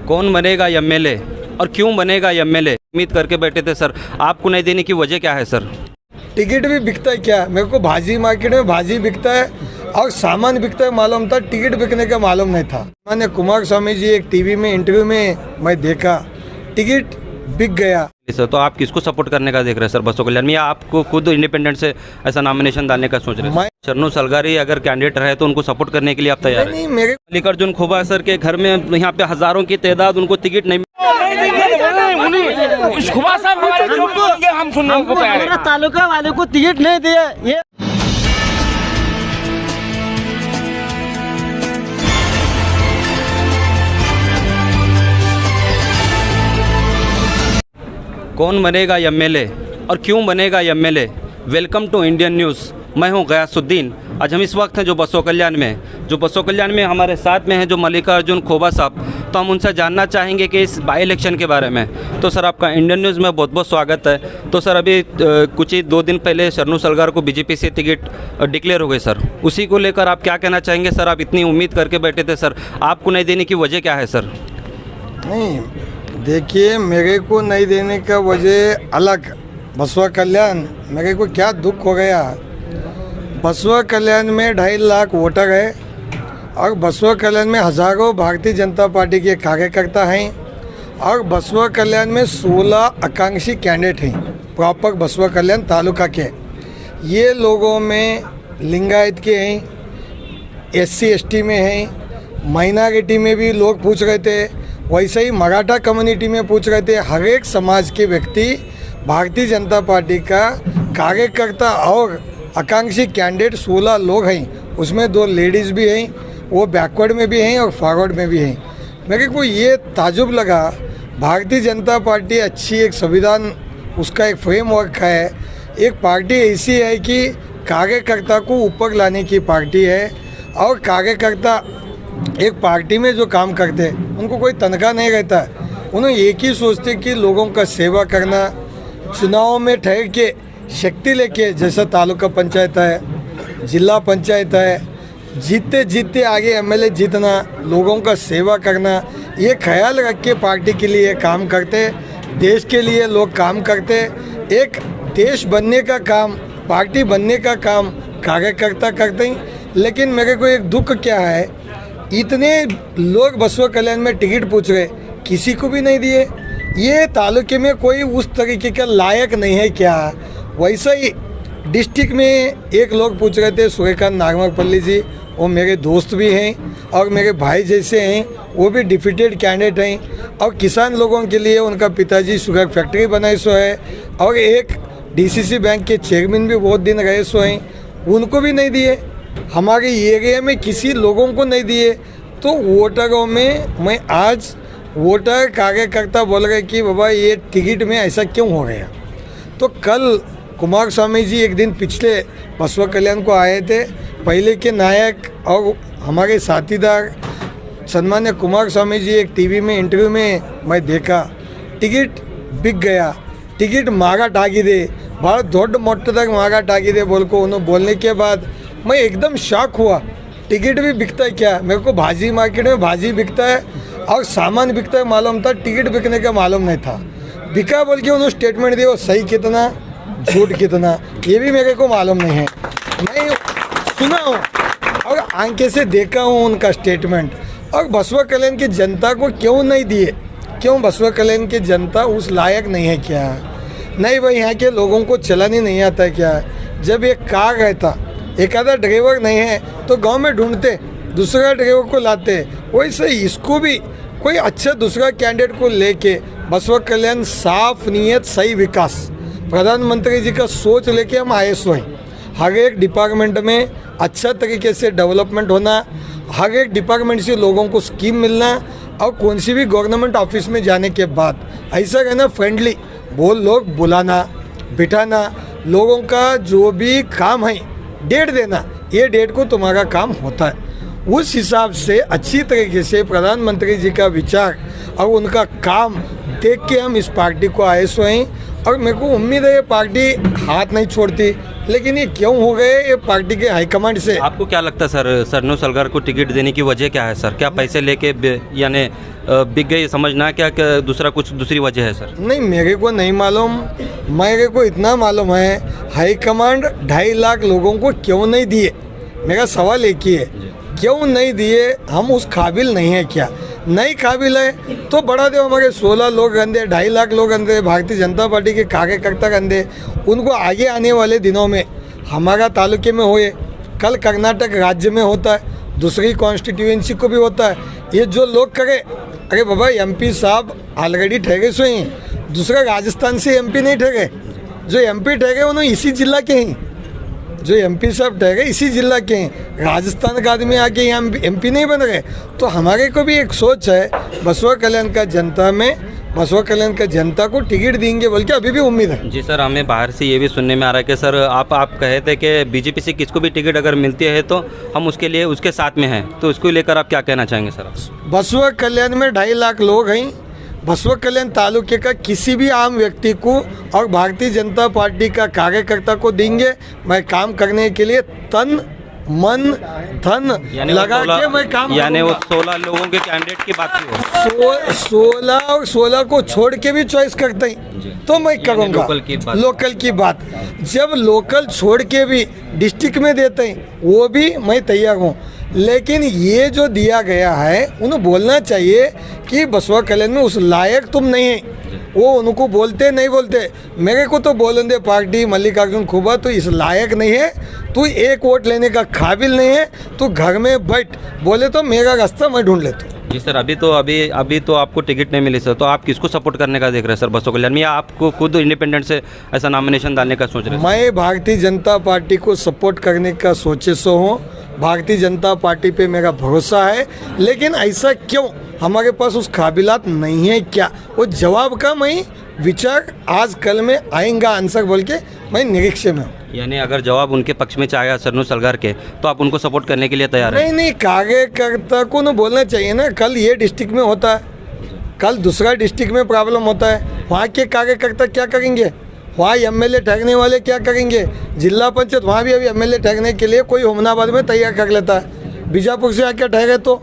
कौन बनेगा एमएलए और क्यों बनेगा एमएलए? उम्मीद करके बैठे थे सर, आपको नहीं देने की वजह क्या है सर? टिकट भी बिकता है क्या? मेरे को भाजी मार्केट में भाजी बिकता है और सामान बिकता है मालूम था, टिकट बिकने का मालूम नहीं था। मैंने कुमार स्वामी जी एक टीवी में इंटरव्यू में मैं देखा, टिकट बिक गया। सर तो आप किसको सपोर्ट करने का देख रहे हैं सर बसों कल्याण में, या आपको खुद इंडिपेंडेंट से ऐसा नॉमिनेशन डालने का सोच रहे हैं? शरणू सलगारी अगर कैंडिडेट रहे तो उनको सपोर्ट करने के लिए आप तैयार हैं? नहीं, मेरे मल्लिकार्जुन खोबा सर के घर में यहाँ पे हजारों की तादाद उनको टिकट नहीं तालुका वाले को टिकट नहीं दिया। ये कौन बनेगा एमएलए और क्यों बनेगा MLA? Welcome to Indian News. मैं हूं गयासुद्दीन। आज हम इस वक्त हैं जो बसों कल्याण में हमारे साथ में हैं जो मल्लिकार्जुन खोबा साहब। तो हम उनसे जानना चाहेंगे कि इस बाई इलेक्शन के बारे में। तो सर आपका इंडियन न्यूज़ में बहुत बहुत स्वागत है। तो सर अभी कुछ ही 2 दिन पहले शरणू सलगार को बीजेपी से टिकट डिक्लेयर हो गई सर, उसी को लेकर आप क्या कहना चाहेंगे सर? आप इतनी उम्मीद करके बैठे थे सर, आपको नहीं देने की वजह क्या है सर? नहीं, देखिए, मेरे को नहीं देने का वजह अलग। बसवा कल्याण मेरे को क्या दुख हो गया। बसवा कल्याण में 2.5 लाख वोटर है और बसवा कल्याण में हज़ारों भारतीय जनता पार्टी के कार्यकर्ता हैं और बसवा कल्याण में 16 आकांक्षी कैंडिडेट हैं प्रॉपर बसवा कल्याण तालुका के। ये लोगों में लिंगायत के हैं, SC ST में हैं, माइनॉरिटी में भी लोग पूछ रहे थे, वैसे ही मराठा कम्युनिटी में पूछ रहे थे। हर एक समाज के व्यक्ति भारतीय जनता पार्टी का कार्यकर्ता और आकांक्षी कैंडिडेट 16 लोग हैं, उसमें 2 लेडीज़ भी हैं, वो बैकवर्ड में भी हैं और फॉरवर्ड में भी हैं। मेरे को ये ताजुब लगा, भारतीय जनता पार्टी अच्छी एक संविधान, उसका एक फ्रेमवर्क है, एक पार्टी ऐसी है कि कार्यकर्ता को ऊपर लाने की पार्टी है और कार्यकर्ता एक पार्टी में जो काम करते हैं उनको कोई तनख्वाह नहीं रहता है। उन्हें एक ही सोचते कि लोगों का सेवा करना, चुनाव में ठहर के शक्ति लेके, जैसा तालुका पंचायत है, जिला पंचायत है, जीतते जीतते आगे MLA जीतना, लोगों का सेवा करना, ये ख्याल रख के पार्टी के लिए काम करते, देश के लिए लोग काम करते। एक देश बनने का काम, पार्टी बनने का काम कार्यकर्ता करते हैं। लेकिन मेरे को एक दुख क्या है, इतने लोग बसवा कल्याण में टिकट पूछ रहे, किसी को भी नहीं दिए। ये तालुके में कोई उस तरीके का लायक नहीं है क्या? वैसा ही डिस्ट्रिक्ट में एक लोग पूछ रहे थे, सूर्यकांत नागमपल्ली जी, वो मेरे दोस्त भी हैं और मेरे भाई जैसे हैं, वो भी डिफिटेड कैंडिडेट हैं और किसान लोगों के लिए उनका पिताजी शुगर फैक्ट्री बनाए सो है और एक DCC बैंक के चेयरमैन भी बहुत दिन रहे सो हैं, उनको भी नहीं दिए। हमारे एरिया में किसी लोगों को नहीं दिए। तो वोटरों में मैं आज वोटर कार्यकर्ता बोल रहे कि बाबा ये टिकट में ऐसा क्यों हो गया। तो कल कुमार स्वामी जी एक दिन पिछले बसवा कल्याण को आए थे, पहले के नायक और हमारे साथीदार सम्मान्य कुमार स्वामी जी एक टीवी में इंटरव्यू में मैं देखा, टिकट बिक गया, टिकट मागाट आಗಿದೆ, ಭಾಳ ದೊಡ್ಡ ಮಟ್ಟದಾಗ ಮಾಗಾಟ ಆಗಿದೆ बोल को उन्होंने बोलने के बाद मैं एकदम शॉक हुआ। टिकट भी बिकता है क्या? मेरे को भाजी मार्केट में भाजी बिकता है और सामान बिकता है मालूम था, टिकट बिकने का मालूम नहीं था। बिका बोल के उन्होंने स्टेटमेंट दिया, सही कितना झूठ कितना ये भी मेरे को मालूम नहीं है। मैं सुना हूँ और आंखें से देखा हूँ उनका स्टेटमेंट। और बसवा कल्याण की जनता को क्यों नहीं दिए? क्यों बसवा कल्याण की जनता उस लायक नहीं है क्या? नहीं भाई, यहाँ के लोगों को चलाने नहीं आता है क्या? जब एक कार रहता, एक आधा ड्राइवर नहीं है तो गांव में ढूंढते, दूसरा ड्राइवर को लाते, वैसे इसको भी कोई अच्छा दूसरा कैंडिडेट को लेके बसवा कल्याण साफ नीयत सही विकास, प्रधानमंत्री जी का सोच लेके हम आए सो हैं। हर एक डिपार्टमेंट में अच्छा तरीके से डेवलपमेंट होना, हर एक डिपार्टमेंट से लोगों को स्कीम मिलना और कौन सी भी गवर्नमेंट ऑफिस में जाने के बाद ऐसा रहना फ्रेंडली, बोल लोग बुलाना, बिठाना, लोगों का जो भी काम है डेट देना, ये डेट को तुम्हारा काम होता है। उस हिसाब से अच्छी तरीके से प्रधानमंत्री जी का विचार और उनका काम देख के हम इस पार्टी को आए सो हैं और मेरे को उम्मीद है ये पार्टी हाथ नहीं छोड़ती, लेकिन ये क्यों हो गए ये पार्टी के हाईकमांड से। आपको क्या लगता है सर, शरणु सलगर को टिकट देने की वजह क्या है सर? क्या पैसे लेके यानी बिक गई समझना, क्या दूसरा कुछ दूसरी वजह है सर? नहीं, मेरे को नहीं मालूम। मेरे को इतना मालूम है हाईकमांड 2.5 लाख लोगों को क्यों नहीं दिए। मेरा सवाल एक ही है, क्यों नहीं दिए? हम उस काबिल नहीं है क्या? नहीं काबिल है तो बढ़ा दो। हमारे 16 लोग गंदे, 2.5 लाख लोग गंदे, भारतीय जनता पार्टी के कार्यकर्ता गंदे, उनको आगे आने वाले दिनों में हमारा तालुके में होए, कल कर्नाटक राज्य में होता है, दूसरी कॉन्स्टिट्यूएंसी को भी होता है। ये जो लोग करे, अरे बाबा एमपी साहब ऑलरेडी ठहरे सो ही, दूसरा राजस्थान से एमपी नहीं ठहरे। जो एमपी ठहरे उन्होंने इसी जिला के हैं, जो एमपी साहब ठहरे इसी जिला के हैं। राजस्थान का आदमी आके यहाँ एमपी नहीं बन रहे। तो हमारे को भी एक सोच है, बसवा कल्याण का जनता में, बसवा कल्याण का जनता को टिकट देंगे बोल के अभी भी उम्मीद है। जी सर, हमें बाहर से ये भी सुनने में आ रहा है कि सर आप कहे थे कि बीजेपी से किसको भी टिकट अगर मिलती है तो हम उसके लिए उसके साथ में हैं, तो इसको लेकर आप क्या कहना चाहेंगे सर? बसवा कल्याण में 2.5 लाख लोग हैं। बसवा कल्याण तालुके का किसी भी आम व्यक्ति को और भारतीय जनता पार्टी का कार्यकर्ता को देंगे। मैं काम करने के लिए तन मन धन लगा के मैं काम, यानी वो 16 लोगों के कैंडिडेट की बात की हो, 16 को छोड़ के भी चॉइस करते हैं तो मैं करूँगा। लोकल की बात जब लोकल छोड़ के भी डिस्ट्रिक्ट में देते हैं वो भी मैं तैयार हूँ। लेकिन ये जो दिया गया है उन्हें बोलना चाहिए कि बसवा कल्याण में उस लायक तुम नहीं है। वो उनको बोलते नहीं बोलते, मेरे को तो बोलन दे पार्टी मल्लिकार्जुन खड़गे तो इस लायक नहीं है, तू एक वोट लेने का काबिल नहीं है, तू घर में बैठ, बोले तो मेरा रास्ता मैं ढूंढ लेता हूँ। जी सर, अभी तो आपको टिकट नहीं मिली सर, तो आप किसको सपोर्ट करने का देख रहे हैं सर बसवा कल्याण में, या आपको खुद इंडिपेंडेंट से ऐसा नॉमिनेशन डालने का सोच रहे हैं? मैं भारतीय जनता पार्टी को सपोर्ट करने का सोचे सो हूँ। भारतीय जनता पार्टी पे मेरा भरोसा है, लेकिन ऐसा क्यों, हमारे पास उस काबिलात नहीं है क्या? वो जवाब का मैं विचार आज कल में आएगा आंसर बोल के मैं निरीक्षण में हूँ। यानी अगर जवाब उनके पक्ष में चाहेगा शरणु सलगर के, तो आप उनको सपोर्ट करने के लिए तैयार हैं? नहीं, कार्यकर्ता को ना बोलना चाहिए ना। कल ये डिस्ट्रिक्ट में होता है, कल दूसरा डिस्ट्रिक्ट में प्रॉब्लम होता है, वहाँ के कार्यकर्ता क्या करेंगे? वहाँ एमएलए ठहरने वाले क्या करेंगे? जिला पंचायत वहाँ भी अभी एमएलए ठहरने के लिए कोई हुमनाबाद में तैयार कर लेता है, बीजापुर से आके ठहरे तो,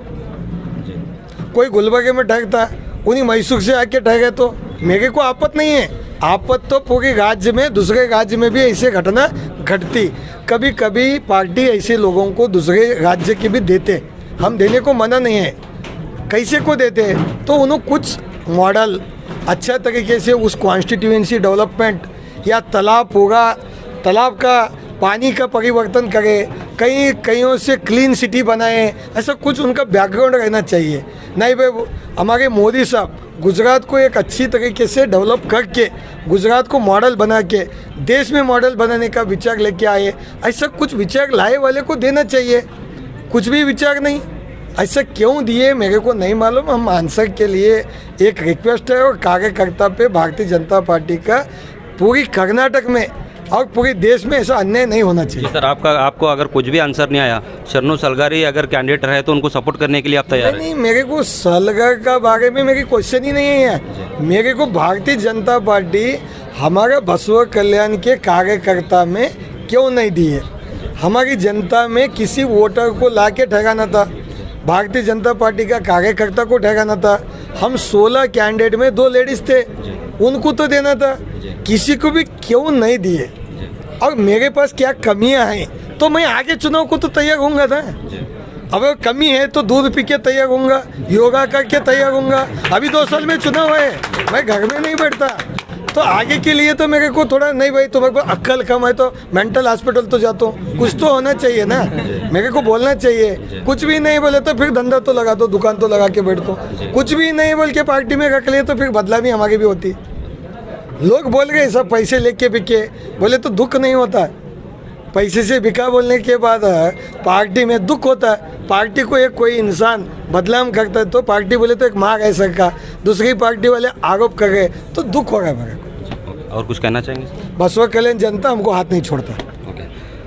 कोई गुलबर्गे में ठहरता है, उन्हीं मैसूर से आके ठहरे तो मेरे को आपत्ति नहीं है। आपत्ति तो पूरे राज्य में, दूसरे राज्य में भी ऐसे घटना घटती। कभी कभी पार्टी ऐसे लोगों को दूसरे राज्य के भी देते, हम देने को मना नहीं है। कैसे को देते? तो उन्होंने कुछ मॉडल अच्छा तरीके से उस कॉन्स्टिट्यूएंसी डेवलपमेंट या तालाब होगा, तालाब का पानी का परिवर्तन करे, कहीं से क्लीन सिटी बनाए, ऐसा कुछ उनका बैकग्राउंड रहना चाहिए। नहीं भाई, हमारे मोदी साहब गुजरात को एक अच्छी तरीके से डेवलप करके, गुजरात को मॉडल बना के देश में मॉडल बनाने का विचार लेके आए। ऐसा कुछ विचार लाए वाले को देना चाहिए, कुछ भी विचार नहीं। ऐसा क्यों दिए मेरे को नहीं मालूम। हम आंसर के लिए एक रिक्वेस्ट है और कार्यकर्ता पे भारतीय जनता पार्टी का पूरी कर्नाटक में और पूरे देश में ऐसा अन्याय नहीं होना चाहिए। सर, आपको अगर कुछ भी आंसर नहीं आया, शरणु सलगर ही अगर कैंडिडेट रहे तो उनको सपोर्ट करने के लिए आप तैयार हैं? नहीं, मेरे को सलगर का बारे में मेरी क्वेश्चन ही नहीं है। मेरे को भारतीय जनता पार्टी हमारा बसवा कल्याण के कार्यकर्ता में क्यों नहीं दिए? हमारी जनता में किसी वोटर को ला के ठहराना था, भारतीय जनता पार्टी का कार्यकर्ता को ठहराना था। हम 16 कैंडिडेट में 2 लेडीज़ थे, उनको तो देना था, किसी को भी क्यों नहीं दिए? और मेरे पास क्या कमियां हैं तो मैं आगे चुनाव को तो तैयार होऊंगा ना। अगर कमी है तो दूध पी के तैयार होऊंगा, योगा करके तैयार होऊंगा। अभी 2 साल में चुनाव है, मैं घर में नहीं बैठता। तो आगे के लिए तो मेरे को थोड़ा, नहीं भाई तुम्हारे को अक्ल कम है तो मेंटल हॉस्पिटल तो जाता हूँ, कुछ तो होना चाहिए ना। मेरे को बोलना चाहिए, कुछ भी नहीं बोले तो फिर धंधा तो लगा दो, दुकान तो लगा के बैठ दो। कुछ भी नहीं बोल के पार्टी में रख लिए तो फिर बदलामी हमारी भी होती। लोग बोल गए सब पैसे लेके बिके, बोले तो दुख नहीं होता। पैसे से बिका बोलने के बाद पार्टी में दुख होता है। पार्टी को एक कोई इंसान बदनाम करता है तो पार्टी बोले तो एक मार है सरकार, दूसरी पार्टी वाले आरोप कर गए तो दुख होगा मेरे को। और कुछ कहना चाहेंगे? बसवा कल्याण जनता हमको हाथ नहीं छोड़ता।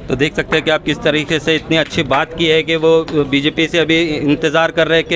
तो देख सकते हैं कि आप किस तरीके से इतनी अच्छी बात की है कि वो बीजेपी से अभी इंतज़ार कर रहे हैं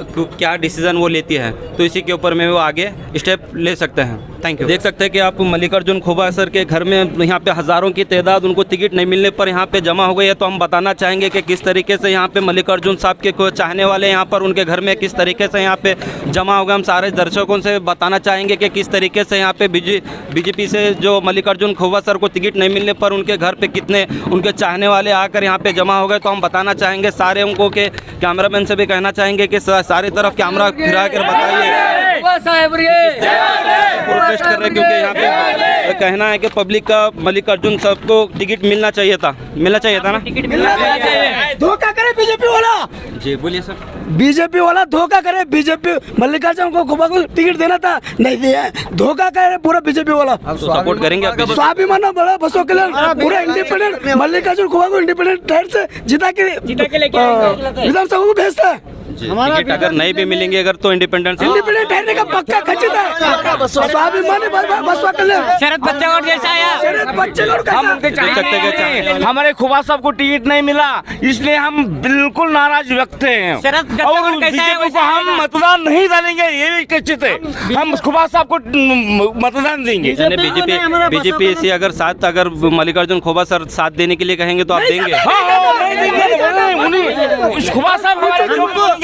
कि क्या डिसीज़न वो लेती है, तो इसी के ऊपर में वो आगे स्टेप ले सकते हैं। Thank you. देख सकते हैं कि आप मल्लिकार्जुन खोबा सर के घर में यहाँ पे हज़ारों की तादाद उनको टिकट नहीं मिलने पर यहाँ पे जमा हो गई है। तो हम बताना चाहेंगे कि किस तरीके से यहाँ पे मल्लिकार्जुन साहब के को चाहने वाले यहाँ पर उनके घर में किस तरीके से यहाँ पे जमा हो गए। हम सारे दर्शकों से बताना चाहेंगे कि किस तरीके से यहाँ पे बीजेपी से जो मल्लिकार्जुन खोबा सर को टिकट नहीं मिलने पर उनके घर पे कितने उनके चाहने वाले आकर यहाँ पे जमा हो गए। तो हम बताना चाहेंगे सारे उनको के कैमरामैन से भी कहना चाहेंगे कि सारी तरफ कैमरा फिरा कर बताइए प्रोटेस्ट कर रहे हैं, क्योंकि यहाँ पे कहना है कि पब्लिक का मल्लिकार्जुन साहब को टिकट मिलना चाहिए था ना। टिकट मिलना चाहिए। धोखा करे बीजेपी वाला, जी बोलिए सर। बीजेपी वाला धोखा करे। बीजेपी मल्लिकार्जुन को खोबा को टिकट देना था, नहीं दिया। धोखा करे पूरा बीजेपी वाला। तो सपोर्ट करेंगे आप बीजेपी? स्वाभिमान बड़ा बसों के लिए पूरा इंडिपेंडेंट मल्लिकार्जुन खोबा को इंडिपेंडेंट टाइट से जिता के विधानसभा को भेजता है। टिकट अगर नहीं भी मिलेंगे अगर तो इंडिपेंडेंट ठहरने का पक्का खचित है। स्वाभिमानी बसवा के लिए शरद बच्चेगौड़ जैसा है। शरद बच्चेगौड़ का हम उनके चाहते हमारे खोबा साहब को टिकट नहीं मिला, इसलिए हम बिल्कुल नाराज व्यक्त हैं। शरद और बीजेपी को हम मतदान नहीं डालेंगे, ये भी निश्चित है। हम खोबा साहब को मतदान देंगे। बीजेपी से अगर साथ अगर मल्लिकार्जुन खोबा सर साथ देने के लिए कहेंगे तो आप देंगे? खोबा साहब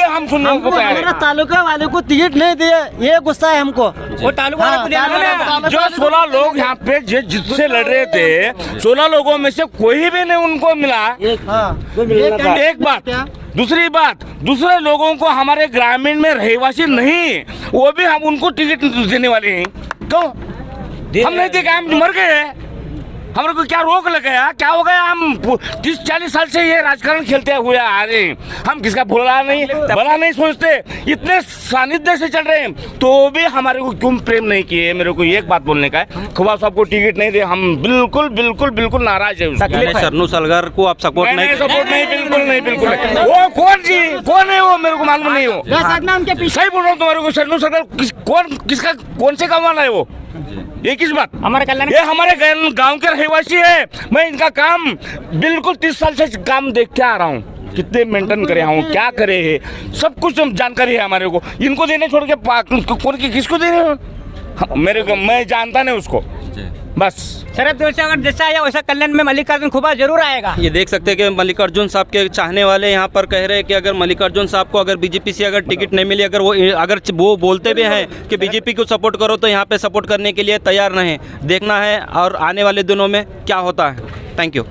हम सुनने को तैयार हैं। तालुका वाले को टिकट नहीं दिए, ये गुस्सा है हमको। वो तालुका वाले को देना है। जो 16 लोग यहाँ पे जिससे लड़ रहे थे, 16 लोगों में से कोई भी नहीं उनको मिला। एक बात। दूसरी बात, दूसरे लोगों को हमारे ग्रामीण में रहवासी नहीं, वो भी हम उनको टिकट देने वाले हैं। क्यों? हमने देखा हम मर गए, हमारे को क्या रोक लग गया? क्या हो गया? हम 30-40 साल से ये राजकारण खेलते हुए आ रहे हैं। हम किसका भला नहीं सोचते, इतने सानिध्य से चल रहे हैं, तो भी हमारे को क्यों प्रेम नहीं किए? मेरे को एक बात बोलने का है, खोबा साहब को टिकट नहीं दे, हम बिल्कुल नाराज है। शरणू सलगर को आप सपोर्ट नहीं? बिल्कुल नहीं। वो कौन है वो मेरे को मालूम नहीं हो। सही बोल रहा हूँ तुम्हारे को। शरणू सलगर कौन से गाँव वाला है वो? ये किस बात? हमारे कल्याण, ये हमारे गांव के रहवासी है। मैं इनका काम बिल्कुल 30 साल से काम देखते आ रहा हूँ, कितने मेंटेन करे हूँ, क्या करे है, सब कुछ जानकारी है हमारे को। इनको देने छोड़ के किसको देने? मेरे को मैं जानता नहीं उसको, बस। शरद अगर जैसा आया वैसा कल्याण में मल्लिकार्जुन खोबा जरूर आएगा। ये देख सकते हैं कि मल्लिकार्जुन साहब के चाहने वाले यहाँ पर कह रहे हैं कि अगर मल्लिकार्जुन साहब को अगर बीजेपी से अगर टिकट नहीं मिली, अगर वो बोलते भी हैं कि बीजेपी को सपोर्ट करो, तो यहाँ पे सपोर्ट करने के लिए तैयार नहीं। देखना है और आने वाले दिनों में क्या होता है। Thank you.